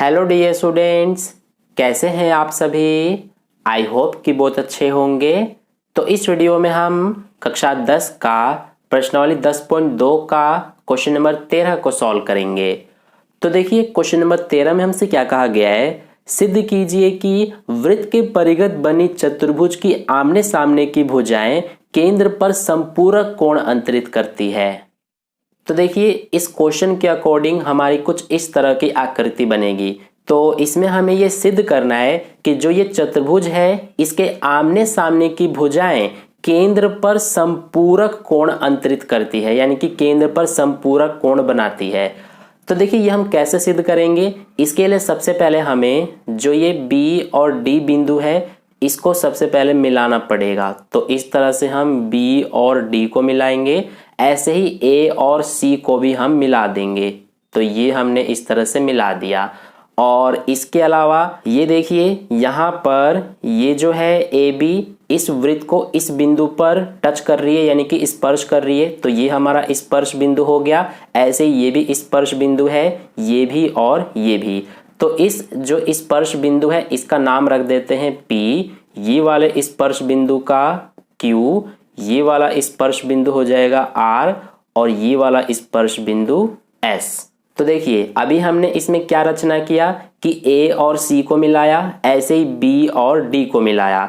Hello dear students, कैसे हैं आप सभी। आई होप कि बहुत अच्छे होंगे। तो इस वीडियो में हम कक्षा 10 का प्रश्नावली 10.2 का क्वेश्चन नंबर 13 को सॉल्व करेंगे। तो देखिए क्वेश्चन नंबर 13 में हमसे क्या कहा गया है, सिद्ध कीजिए कि वृत्त के परिगत बनी चतुर्भुज की आमने सामने की भुजाएं केंद्र पर संपूरक कोण अंतरित करती है। तो देखिए इस क्वेश्चन के अकॉर्डिंग हमारी कुछ इस तरह की आकृति बनेगी। तो इसमें हमें यह सिद्ध करना है कि जो ये चतुर्भुज है इसके आमने सामने की भुजाएं केंद्र पर संपूरक कोण अंतरित करती है, यानी कि केंद्र पर संपूरक कोण बनाती है। तो देखिए ये हम कैसे सिद्ध करेंगे। इसके लिए सबसे पहले हमें जो ये B और D बिंदु है इसको सबसे पहले मिलाना पड़ेगा। तो इस तरह से हम B और D को मिलाएंगे, ऐसे ही A और C को भी हम मिला देंगे। तो ये हमने इस तरह से मिला दिया। और इसके अलावा ये देखिए यहाँ पर ये जो है AB इस वृत्त को इस बिंदु पर टच कर रही है, यानी कि स्पर्श कर रही है। तो ये हमारा स्पर्श बिंदु हो गया। ऐसे ही ये भी स्पर्श बिंदु है, ये भी और ये भी। तो इस जो स्पर्श बिंदु है इसका नाम रख देते हैं P, ये वाले स्पर्श बिंदु का Q, ये वाला स्पर्श बिंदु हो जाएगा R और ये वाला स्पर्श बिंदु S। तो देखिए अभी हमने इसमें क्या रचना किया कि A और C को मिलाया, ऐसे ही B और D को मिलाया।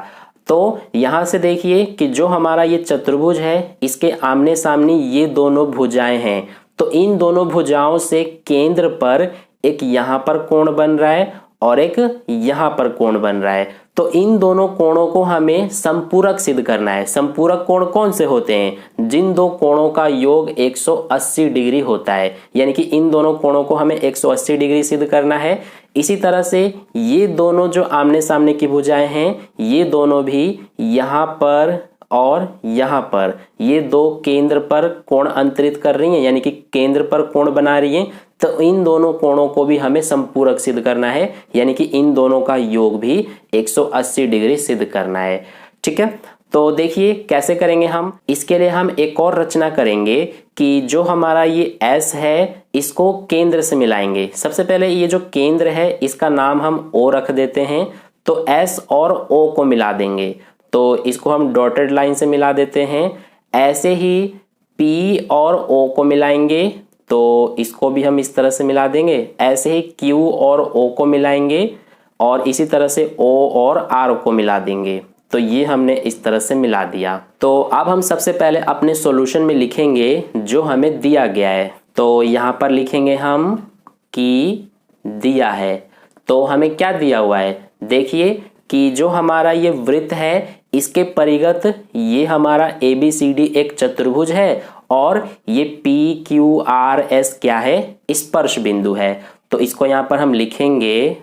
तो यहां से देखिए कि जो हमारा ये चतुर्भुज है इसके आमने सामने ये दोनों भुजाएं हैं। तो इन दोनों भुजाओं से केंद्र पर एक यहाँ पर कोण बन रहा है और एक यहाँ पर कोण बन रहा है। तो इन दोनों कोणों को हमें संपूरक सिद्ध करना है। संपूरक कोण कौन से होते हैं? जिन दो कोणों का योग 180 डिग्री होता है, यानी कि इन दोनों कोणों को हमें 180 डिग्री सिद्ध करना है। इसी तरह से ये दोनों जो आमने सामने की भुजाएं हैं ये दोनों भी यहाँ पर और यहाँ पर ये दो केंद्र पर कोण अंतरित कर रही हैं, यानी कि केंद्र पर कोण बना रही हैं। तो इन दोनों कोणों को भी हमें संपूरक सिद्ध करना है, यानी कि इन दोनों का योग भी 180 डिग्री सिद्ध करना है। ठीक है, तो देखिए कैसे करेंगे हम। इसके लिए हम एक और रचना करेंगे कि जो हमारा ये S है इसको केंद्र से मिलाएंगे। सबसे पहले ये जो केंद्र है इसका नाम हम O रख देते हैं। तो S और O को मिला देंगे। तो इसको हम डॉटेड लाइन से मिला देते हैं। ऐसे ही P और O को मिलाएंगे, तो इसको भी हम इस तरह से मिला देंगे। ऐसे ही Q और O को मिलाएंगे और इसी तरह से O और R को मिला देंगे। तो ये हमने इस तरह से मिला दिया। तो अब हम सबसे पहले अपने सॉल्यूशन में लिखेंगे जो हमें दिया गया है। तो यहाँ पर लिखेंगे हम कि दिया है। तो हमें क्या दिया हुआ है, देखिए कि जो हमारा ये वृत्त है इसके परिगत ये हमारा ABCD एक चतुर्भुज है और ये PQRS क्या है, स्पर्श बिंदु है। तो इसको यहाँ पर हम लिखेंगे।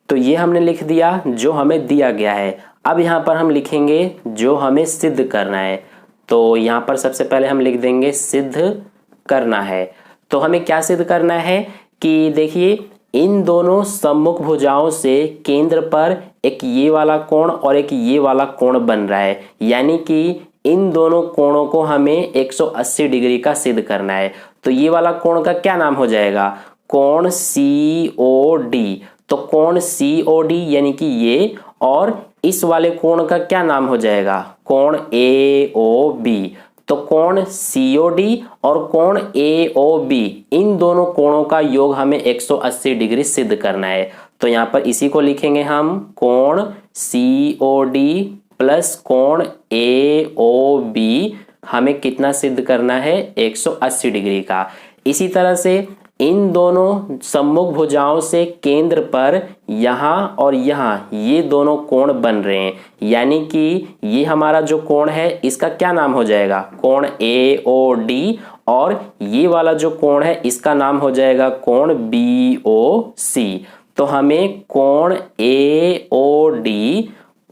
तो ये हमने लिख दिया जो हमें दिया गया है। अब यहाँ पर हम लिखेंगे जो हमें सिद्ध करना है। तो यहाँ पर सबसे पहले हम लिख देंगे सिद्ध करना है। तो हमें क्या सिद्ध करना है कि देखिए इन दोनों सम्मुख भुजाओं से केंद्र पर एक ये वाला कोण और एक ये वाला कोण बन रहा है, यानी कि इन दोनों कोणों को हमें 180 डिग्री का सिद्ध करना है। तो ये वाला कोण का क्या नाम हो जाएगा, कोण COD। तो कोण COD यानी कि ये, और इस वाले कोण का क्या नाम हो जाएगा, कोण AOB। तो कोण COD और कोण AOB इन दोनों कोणों का योग हमें 180 डिग्री सिद्ध करना है। तो यहाँ पर इसी को लिखेंगे हम, कोण COD प्लस कोण AOB हमें कितना सिद्ध करना है, 180 डिग्री का। इसी तरह से इन दोनों सम्मुख भुजाओं से केंद्र पर यहाँ और यहाँ ये दोनों कोण बन रहे हैं, यानी कि ये हमारा जो कोण है इसका क्या नाम हो जाएगा, कोण AOD, और ये वाला जो कोण है इसका नाम हो जाएगा कोण BOC। तो हमें कोण AOD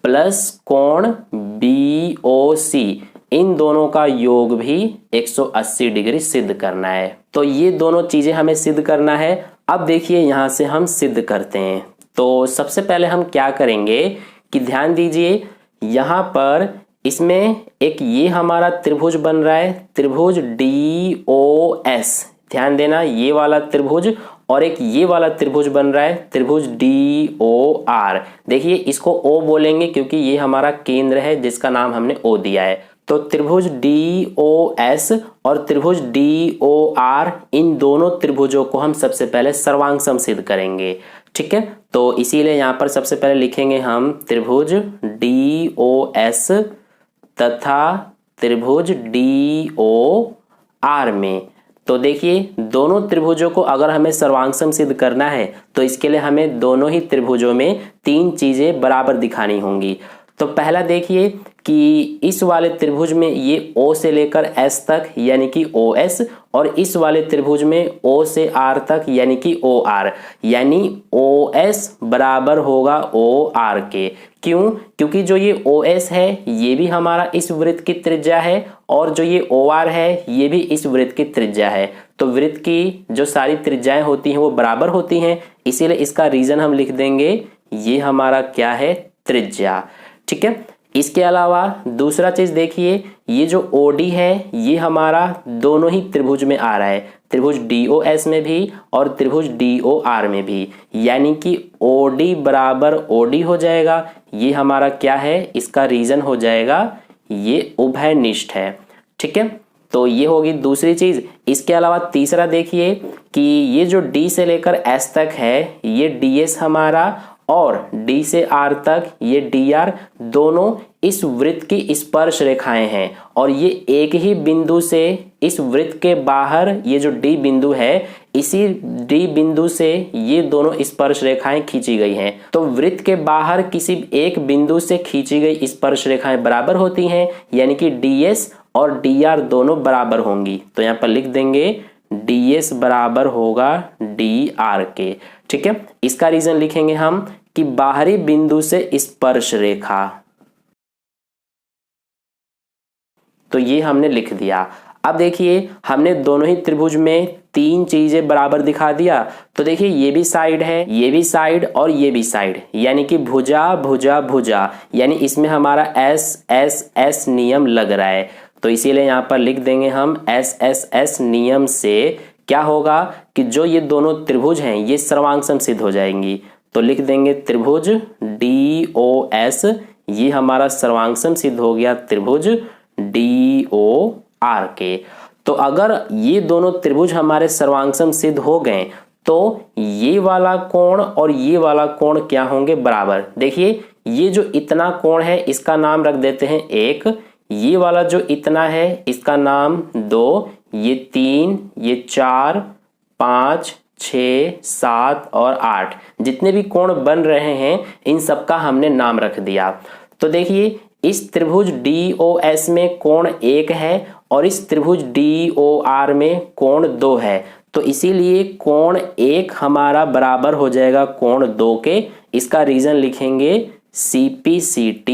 प्लस कोण BOC इन दोनों का योग भी 180 डिग्री सिद्ध करना है। तो ये दोनों चीजें हमें सिद्ध करना है। अब देखिए यहां से हम सिद्ध करते हैं। तो सबसे पहले हम क्या करेंगे कि ध्यान दीजिए यहाँ पर इसमें एक ये हमारा त्रिभुज बन रहा है, त्रिभुज DOS, ध्यान देना ये वाला त्रिभुज, और एक ये वाला त्रिभुज बन रहा है त्रिभुज DOR। देखिए इसको O बोलेंगे क्योंकि ये हमारा केंद्र है जिसका नाम हमने O दिया है। तो त्रिभुज DOS और त्रिभुज DOR, इन दोनों त्रिभुजों को हम सबसे पहले सर्वांग सिद्ध करेंगे, ठीक है। तो इसीलिए यहाँ पर सबसे पहले लिखेंगे हम त्रिभुज DOS तथा त्रिभुज DOR में। तो देखिए दोनों त्रिभुजों को अगर हमें सर्वांग सिद्ध करना है तो इसके लिए हमें दोनों ही त्रिभुजों में 3 चीजें बराबर दिखानी होंगी। तो पहला देखिए कि इस वाले त्रिभुज में ये O से लेकर S तक यानी कि OS, और इस वाले त्रिभुज में O से R तक यानी कि OR, यानी OS बराबर होगा OR के। क्यों? क्योंकि जो ये OS है ये भी हमारा इस वृत्त की त्रिज्या है, और जो ये OR है ये भी इस वृत्त की त्रिज्या है। तो वृत्त की जो सारी त्रिज्याएं होती हैं वो बराबर होती हैं, इसीलिए इसका रीजन हम लिख देंगे ये हमारा क्या है, त्रिज्या, ठीक है। इसके अलावा दूसरा चीज देखिए, ये जो OD है ये हमारा दोनों ही त्रिभुज में आ रहा है, त्रिभुज DOS में भी और त्रिभुज DOR में भी, यानी कि OD बराबर OD हो जाएगा। ये हमारा क्या है, इसका रीजन हो जाएगा ये उभयनिष्ठ है, ठीक है। तो ये होगी दूसरी चीज। इसके अलावा तीसरा देखिए कि ये जो D से लेकर S तक है ये DS हमारा, और D से R तक ये DR, दोनों इस वृत्त की स्पर्श रेखाएं हैं, और ये एक ही बिंदु से इस वृत्त के बाहर ये जो D बिंदु है, इसी D बिंदु से ये दोनों स्पर्श रेखाएं खींची गई हैं। तो वृत्त के बाहर किसी एक बिंदु से खींची गई स्पर्श रेखाएं बराबर होती हैं, यानी कि DS और DR दोनों बराबर होंगी। तो यहाँ पर लिख देंगे DS बराबर होगा DR के, ठीक है। इसका रीजन लिखेंगे हम कि बाहरी बिंदु से स्पर्श रेखा, तो ये हमने लिख दिया। अब देखिए हमने दोनों ही त्रिभुज में 3 चीजें बराबर दिखा दिया। तो देखिए ये भी साइड है, ये भी साइड और ये भी साइड, यानी कि भुजा भुजा भुजा, यानी इसमें हमारा S नियम लग रहा है। तो इसीलिए यहाँ पर लिख देंगे हम S नियम से क्या होगा कि जो ये दोनों त्रिभुज हैं ये सर्वांग सिद्ध हो जाएंगी। तो लिख देंगे त्रिभुज DOS, ये हमारा सर्वांग सिद्ध हो गया त्रिभुज DOR के। तो अगर ये दोनों त्रिभुज हमारे सर्वांग सिद्ध हो गए तो ये वाला कोण और ये वाला कोण क्या होंगे, बराबर। देखिए ये जो इतना कोण है इसका नाम रख देते हैं 1, ये वाला जो इतना है इसका नाम 2, ये 3, ये 4, 5, 6, 7 और 8, जितने भी कोण बन रहे हैं इन सबका हमने नाम रख दिया। तो देखिए इस त्रिभुज DOS में कोण 1 है और इस त्रिभुज DOR में कोण 2 है, तो इसीलिए कोण 1 हमारा बराबर हो जाएगा कोण 2 के। इसका रीजन लिखेंगे CPCT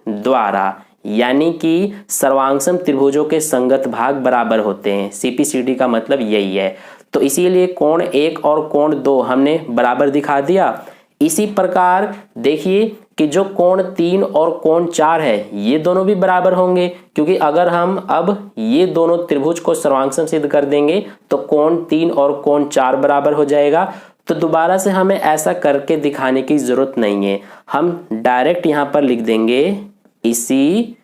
द्वारा, यानी कि सर्वांगसम त्रिभुजों के संगत भाग बराबर होते हैं। CPCT का मतलब यही है। तो इसीलिए कोण 1 और कोण 2 हमने बराबर दिखा दिया। इसी प्रकार देखिए कि जो कोण 3 और कोण 4 है ये दोनों भी बराबर होंगे, क्योंकि अगर हम अब ये दोनों त्रिभुज को सर्वांगसम सिद्ध कर देंगे तो कोण 3 और कोण 4 बराबर हो जाएगा। तो दोबारा से हमें ऐसा करके दिखाने की जरूरत नहीं है, हम डायरेक्ट यहाँ पर लिख देंगे इसी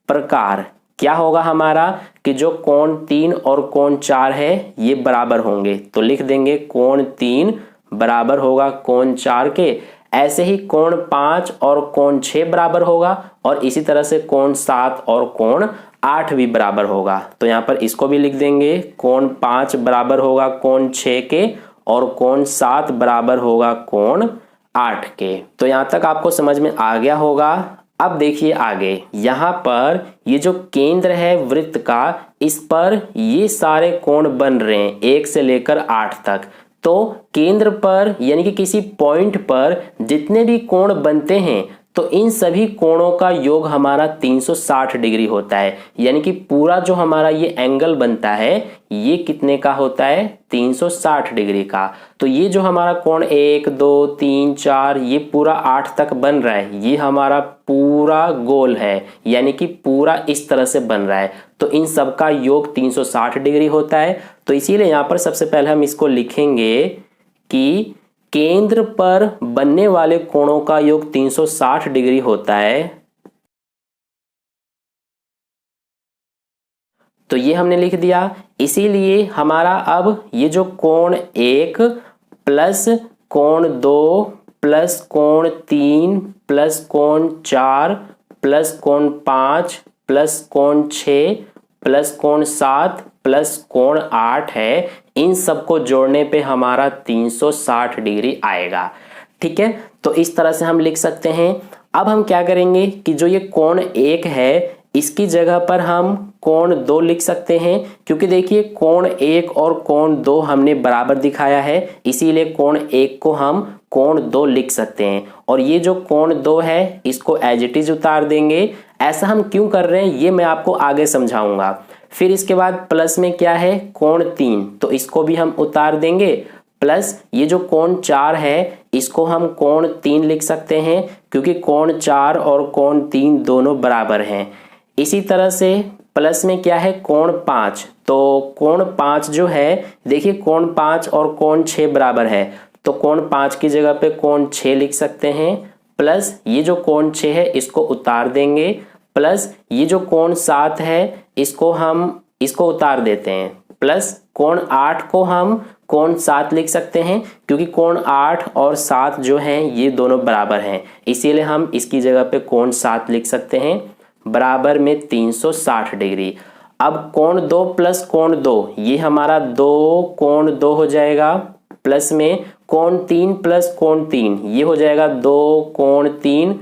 प्रकार। क्या होगा हमारा कि जो कोण 3 और कोण 4 है ये बराबर होंगे, तो लिख देंगे कोण 3 बराबर होगा कोण 4 के। ऐसे ही कोण 5 और कोण 6 बराबर होगा, और इसी तरह से कोण 7 और कोण 8 भी बराबर होगा। तो यहाँ पर इसको भी लिख देंगे कोण 5 बराबर होगा कोण 6 के, और कोण 7 बराबर होगा कोण 8 के। तो यहाँ तक आपको समझ में आ गया होगा। अब देखिए आगे, यहाँ पर ये जो केंद्र है वृत्त का, इस पर ये सारे कोण बन रहे हैं 1 से लेकर 8 तक। तो केंद्र पर यानी कि किसी पॉइंट पर जितने भी कोण बनते हैं तो इन सभी कोणों का योग हमारा 360 डिग्री होता है। यानी कि पूरा जो हमारा ये एंगल बनता है ये कितने का होता है, 360 डिग्री का। तो ये जो हमारा कोण 1 2 3 4 ये पूरा 8 तक बन रहा है, ये हमारा पूरा गोल है, यानी कि पूरा इस तरह से बन रहा है। तो इन सब का योग 360 डिग्री होता है। तो इसीलिए यहाँ पर सबसे पहले हम इसको लिखेंगे कि केंद्र पर बनने वाले कोणों का योग 360 डिग्री होता है। तो ये हमने लिख दिया। इसीलिए हमारा अब ये जो कोण 1 प्लस कोण 2 प्लस कोण 3 प्लस कोण 4 प्लस कोण 5 प्लस कोण 6 प्लस कोण 7 प्लस कोण 8 है, इन सबको जोड़ने पे हमारा 360 डिग्री आएगा। ठीक है, तो इस तरह से हम लिख सकते हैं। अब हम क्या करेंगे कि जो ये कोण 1 है इसकी जगह पर हम कोण 2 लिख सकते हैं, क्योंकि देखिए कोण 1 और कोण 2 हमने बराबर दिखाया है, इसीलिए कोण 1 को हम कोण 2 लिख सकते हैं। और ये जो कोण 2 है इसको एज इट इज उतार देंगे। ऐसा हम क्यों कर रहे हैं ये मैं आपको आगे समझाऊंगा। फिर इसके बाद प्लस में क्या है, कोण 3, तो इसको भी हम उतार देंगे। प्लस ये जो कोण 4 है इसको हम कोण 3 लिख सकते हैं, क्योंकि कोण 4 और कोण 3 दोनों बराबर हैं। इसी तरह से प्लस में क्या है, कोण 5, तो कोण 5 जो है देखिए कोण 5 और कोण 6 बराबर है, तो कोण 5 की जगह पे कोण 6 लिख सकते हैं। प्लस ये जो कोण 6 है इसको उतार देंगे। प्लस ये जो कोण 7 है इसको उतार देते हैं। प्लस कोण 8 को हम कोण 7 लिख सकते हैं, क्योंकि कोण 8 और 7 जो हैं ये दोनों बराबर हैं, इसीलिए हम इसकी जगह पे कोण 7 लिख सकते हैं, बराबर में 360 डिग्री। अब कोण 2 प्लस कोण 2 ये हमारा 2 कोण 2 हो जाएगा। प्लस में कोण 3 प्लस कोण 3 ये हो जाएगा 2 कोण 3,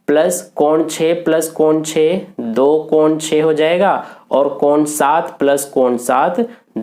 प्लस कोण 6 प्लस कोण 6 2 कोण 6 हो जाएगा, और कोण 7 प्लस कोण 7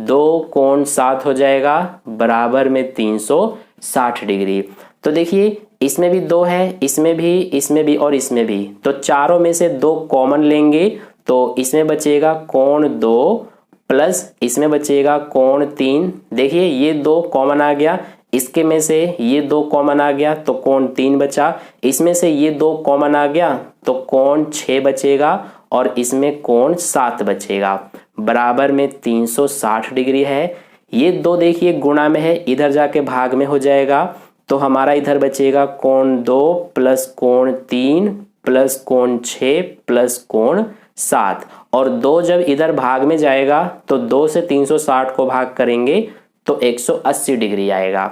2 कोण 7 हो जाएगा, बराबर में 360 डिग्री। तो देखिए इसमें भी 2 है, इसमें भी और इसमें भी, तो चारों में से 2 कॉमन लेंगे, तो इसमें बचेगा कोण 2 प्लस इसमें बचेगा कोण 3। देखिए ये 2 कॉमन आ गया, इसके में से ये 2 कॉमन आ गया तो कोण 3 बचा, इसमें से ये 2 कॉमन आ गया तो कोण 6 बचेगा, और इसमें कोण 7 बचेगा, बराबर में 360 डिग्री है। ये 2 देखिए गुणा में है, इधर जाके भाग में हो जाएगा, तो हमारा इधर बचेगा कोण 2 प्लस कोण 3 प्लस कोण 6 प्लस कोण 7, और 2 जब इधर भाग में जाएगा तो 2 से 360 को भाग करेंगे तो 180 डिग्री आएगा।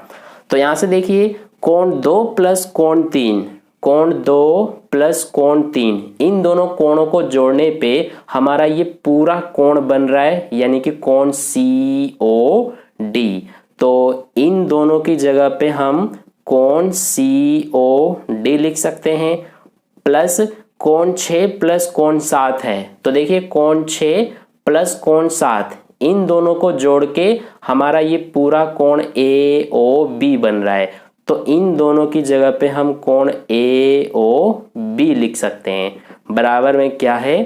तो यहां से देखिए कोण 2 प्लस कोण 3, कोण 2 प्लस कोण 3, इन दोनों कोणों को जोड़ने पे हमारा ये पूरा कोण बन रहा है, यानी कि कोण COD। तो इन दोनों की जगह पे हम कोण COD लिख सकते हैं। प्लस कोण 6 प्लस कोण 7 है, तो देखिए कोण 6 प्लस कोण 7 इन दोनों को जोड़ के हमारा ये पूरा कोण AOB बन रहा है, तो इन दोनों की जगह पे हम कोण AOB लिख सकते हैं, बराबर में क्या है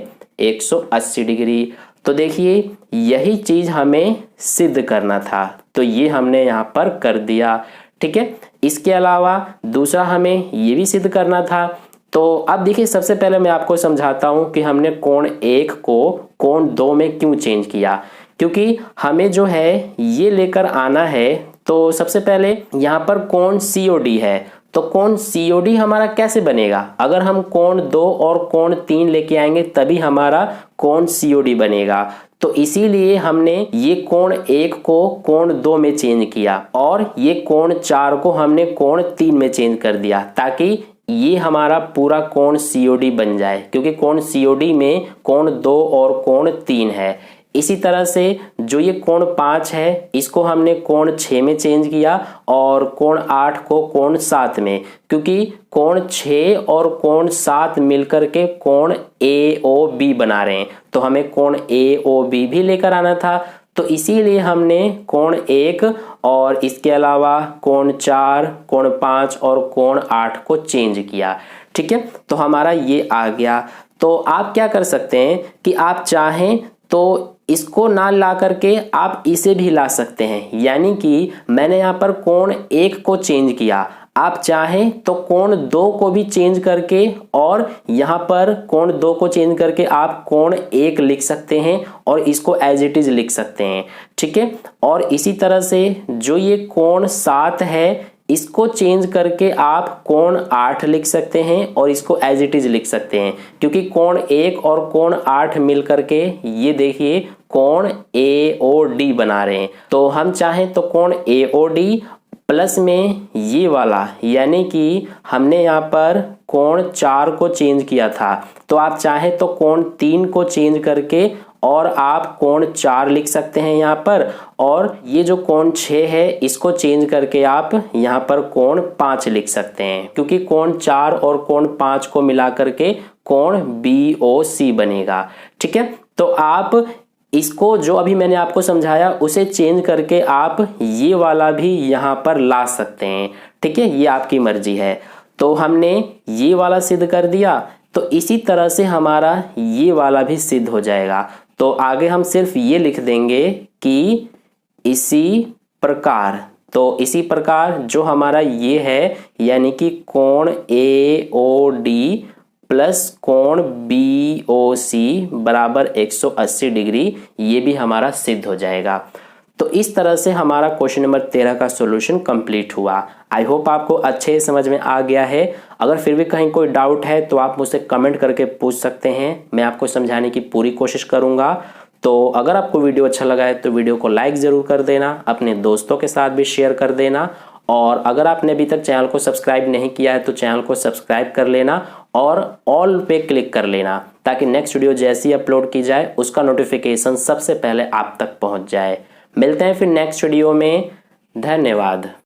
180 डिग्री। तो देखिए यही चीज हमें सिद्ध करना था, तो ये हमने यहाँ पर कर दिया। ठीक है, इसके अलावा दूसरा हमें ये भी सिद्ध करना था। तो अब देखिए सबसे पहले मैं आपको समझाता हूं कि हमने कोण 1 को कोण 2 में क्यों चेंज किया, क्योंकि हमें जो है ये लेकर आना है। तो सबसे पहले यहाँ पर कोण COD है, तो कोण COD हमारा कैसे बनेगा, अगर हम कोण 2 और कोण 3 लेके आएंगे तभी हमारा कोण COD बनेगा। तो इसीलिए हमने ये कोण 1 को कोण 2 में चेंज किया, और ये कोण 4 को हमने कोण 3 में चेंज कर दिया, ताकि ये हमारा पूरा कोण COD बन जाए, क्योंकि कोण COD में कोण 2 और कोण 3 है। इसी तरह से जो ये कोण 5 है इसको हमने कोण 6 में चेंज किया, और कोण 8 को कोण 7 में, क्योंकि कोण 6 और कोण 7 मिलकर के कोण AOB बना रहे हैं, तो हमें कोण AOB भी लेकर आना था। तो इसीलिए हमने कोण 1 और इसके अलावा कोण 4, कोण 5 और कोण 8 को चेंज किया। ठीक है, तो हमारा ये आ गया। तो आप क्या कर सकते हैं कि आप चाहें तो इसको ना ला करके आप इसे भी ला सकते हैं, यानी कि मैंने यहाँ पर कोण 1 को चेंज किया, आप चाहें तो कोण 2 को भी चेंज करके और यहाँ पर कोण 2 को चेंज करके आप कोण 1 लिख सकते हैं और इसको एज इट इज लिख सकते हैं। ठीक है, और इसी तरह से जो ये कोण 7 है इसको चेंज करके आप कोण 8 लिख सकते हैं और इसको एज इट इज लिख सकते हैं, क्योंकि कोण 1 और कोण 8 मिल करके ये देखिए कोण AOD बना रहे हैं। तो हम चाहें तो कोण AOD प्लस में ये वाला, यानी कि हमने यहाँ पर कोण 4 को चेंज किया था, तो आप चाहें तो कोण 3 को चेंज करके और आप कोण 4 लिख सकते हैं यहाँ पर, और ये जो कोण 6 है इसको चेंज करके आप यहाँ पर कोण 5 लिख सकते हैं, क्योंकि कोण 4 और कोण 5 को मिला करके कोण BOC बनेगा। ठीक है, तो आप इसको जो अभी मैंने आपको समझाया उसे चेंज करके आप ये वाला भी यहाँ पर ला सकते हैं। ठीक है, ये आपकी मर्जी है। तो हमने ये वाला सिद्ध कर दिया, तो इसी तरह से हमारा ये वाला भी सिद्ध हो जाएगा। तो आगे हम सिर्फ ये लिख देंगे कि इसी प्रकार, तो इसी प्रकार जो हमारा ये है यानी कि कोण AOD प्लस कोण BOC बराबर 180 डिग्री, ये भी हमारा सिद्ध हो जाएगा। तो इस तरह से हमारा क्वेश्चन नंबर 13 का सॉल्यूशन कंप्लीट हुआ। आई होप आपको अच्छे समझ में आ गया है। अगर फिर भी कहीं कोई डाउट है तो आप मुझसे कमेंट करके पूछ सकते हैं, मैं आपको समझाने की पूरी कोशिश करूंगा। तो अगर आपको वीडियो अच्छा लगा है तो वीडियो को लाइक ज़रूर कर देना, अपने दोस्तों के साथ भी शेयर कर देना, और अगर आपने अभी तक चैनल को सब्सक्राइब नहीं किया है तो चैनल को सब्सक्राइब कर लेना और ऑल पे क्लिक कर लेना, ताकि नेक्स्ट वीडियो जैसी अपलोड की जाए उसका नोटिफिकेशन सबसे पहले आप तक पहुंच जाए। मिलते हैं फिर नेक्स्ट वीडियो में। धन्यवाद।